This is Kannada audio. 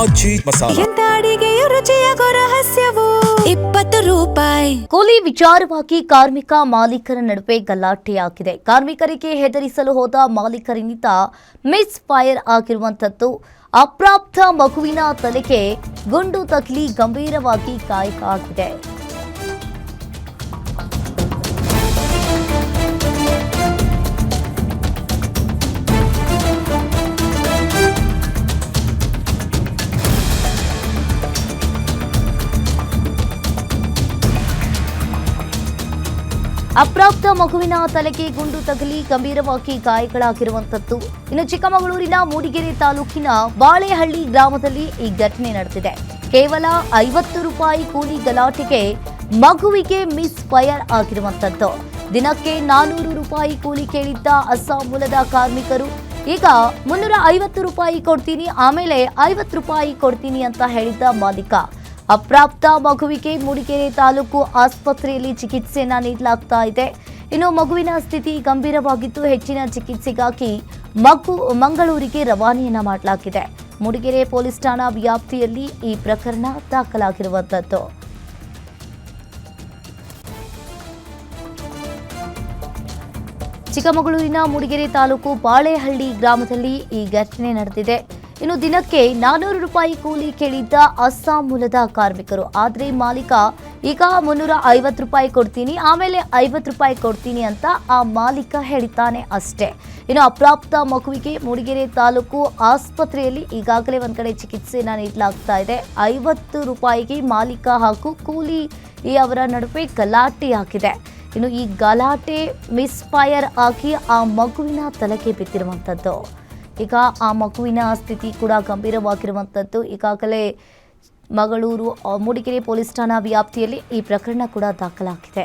ಆಚಿ ಮಸಾಲ. ಎಂತ ಅಡಿಗೆಯ ರುಚಿಯಾಗೋ ರಹಸ್ಯವು 20 ರೂಪಾಯಿ. ಕೂಲಿ ವಿಚಾರವಾಗಿ ಕಾರ್ಮಿಕ ಮಾಲೀಕರ ನಡುವೆ ಗಲಾಟೆಯಾಗಿದೆ. ಕಾರ್ಮಿಕರಿಗೆ ಹೆದರಿಸಲು ಹೋದ ಮಾಲೀಕರಿನಿಂದ ಮಿಸ್ ಫೈರ್ ಆಗಿರುವಂತದ್ದು. ಅಪ್ರಾಪ್ತ ಮಗುವಿನ ತಲೆಗೆ ಗುಂಡು ತಗುಲಿ ಗಂಭೀರವಾಗಿ ಗಾಯ ಆಗಿದೆ. ಅಪ್ರಾಪ್ತ ಮಗುವಿನ ತಲೆಗೆ ಗುಂಡು ತಗುಲಿ ಗಂಭೀರವಾಗಿ ಗಾಯಗಳಾಗಿರುವಂತದ್ದು. ಇನ್ನು ಚಿಕ್ಕಮಗಳೂರಿನ ಮೂಡಿಗೆರೆ ತಾಲೂಕಿನ ಬಾಳೆಹಳ್ಳಿ ಗ್ರಾಮದಲ್ಲಿ ಈ ಘಟನೆ ನಡೆದಿದೆ. ಕೇವಲ 50 ರೂಪಾಯಿ ಕೂಲಿ ಗಲಾಟೆಗೆ ಮಗುವಿಗೆ ಮಿಸ್ ಫೈರ್ ಆಗಿರುವಂತದ್ದು. ದಿನಕ್ಕೆ 400 ರೂಪಾಯಿ ಕೂಲಿ ಕೇಳಿದ್ದ ಅಸ್ಸಾಂ ಮೂಲದ ಕಾರ್ಮಿಕರು ಈಗ 350 ರೂಪಾಯಿ ಕೊಡ್ತೀನಿ, ಆಮೇಲೆ 50 ರೂಪಾಯಿ ಕೊಡ್ತೀನಿ ಅಂತ ಹೇಳಿದ್ದ ಮಾಲೀಕ. ಅಪ್ರಾಪ್ತ ಮಗುವಿಗೆ ಮೂಡಿಗೆರೆ ತಾಲೂಕು ಆಸ್ಪತ್ರೆಯಲ್ಲಿ ಚಿಕಿತ್ಸೆಯನ್ನ ನೀಡಲಾಗ್ತಾ ಇದೆ. ಇನ್ನು ಮಗುವಿನ ಸ್ಥಿತಿ ಗಂಭೀರವಾಗಿದ್ದು ಹೆಚ್ಚಿನ ಚಿಕಿತ್ಸೆಗಾಗಿ ಮಂಗಳೂರಿಗೆ ರವಾನೆಯನ್ನ ಮಾಡಲಾಗಿದೆ. ಮೂಡಿಗೆರೆ ಪೊಲೀಸ್ ಠಾಣಾ ವ್ಯಾಪ್ತಿಯಲ್ಲಿ ಈ ಪ್ರಕರಣ ದಾಖಲಾಗಿರುವಂತದ್ದು. ಚಿಕ್ಕಮಗಳೂರಿನ ಮೂಡಿಗೆರೆ ತಾಲೂಕು ಬಾಳೆಹಳ್ಳಿ ಗ್ರಾಮದಲ್ಲಿ ಈ ಘಟನೆ ನಡೆದಿದೆ. ಇನ್ನು ದಿನಕ್ಕೆ 400 ರೂಪಾಯಿ ಕೂಲಿ ಕೇಳಿದ್ದ ಅಸ್ಸಾಂ ಮೂಲದ ಕಾರ್ಮಿಕರು. ಆದರೆ ಮಾಲೀಕ ಈಗ 350 ರೂಪಾಯಿ ಕೊಡ್ತೀನಿ, ಆಮೇಲೆ 50 ರೂಪಾಯಿ ಕೊಡ್ತೀನಿ ಅಂತ ಆ ಮಾಲೀಕ ಹೇಳಿದ್ದಾನೆ ಅಷ್ಟೇ. ಇನ್ನು ಅಪ್ರಾಪ್ತ ಮಗುವಿಗೆ ಮೂಡಿಗೆರೆ ತಾಲೂಕು ಆಸ್ಪತ್ರೆಯಲ್ಲಿ ಈಗಾಗಲೇ ಒಂದ್ ಕಡೆ ಚಿಕಿತ್ಸೆಯನ್ನು ನೀಡಲಾಗ್ತಾ ಇದೆ. 50 ರೂಪಾಯಿಗೆ ಮಾಲೀಕ ಹಾಗೂ ಕೂಲಿ ಅವರ ನಡುವೆ ಗಲಾಟೆಯಾಗಿದೆ. ಇನ್ನು ಈ ಗಲಾಟೆ ಮಿಸ್ ಫೈರ್ ಆಗಿ ಆ ಮಗುವಿನ ತಲೆಗೆ ಬಿದ್ದಿರುವಂಥದ್ದು. ಈಗ ಆ ಮಗುವಿನ ಸ್ಥಿತಿ ಕೂಡ ಗಂಭೀರವಾಗಿರುವಂಥದ್ದು. ಈಗಾಗಲೇ ಮೂಡಿಗೆರೆ ಪೊಲೀಸ್ ಠಾಣಾ ವ್ಯಾಪ್ತಿಯಲ್ಲಿ ಈ ಪ್ರಕರಣ ಕೂಡ ದಾಖಲಾಗಿದೆ.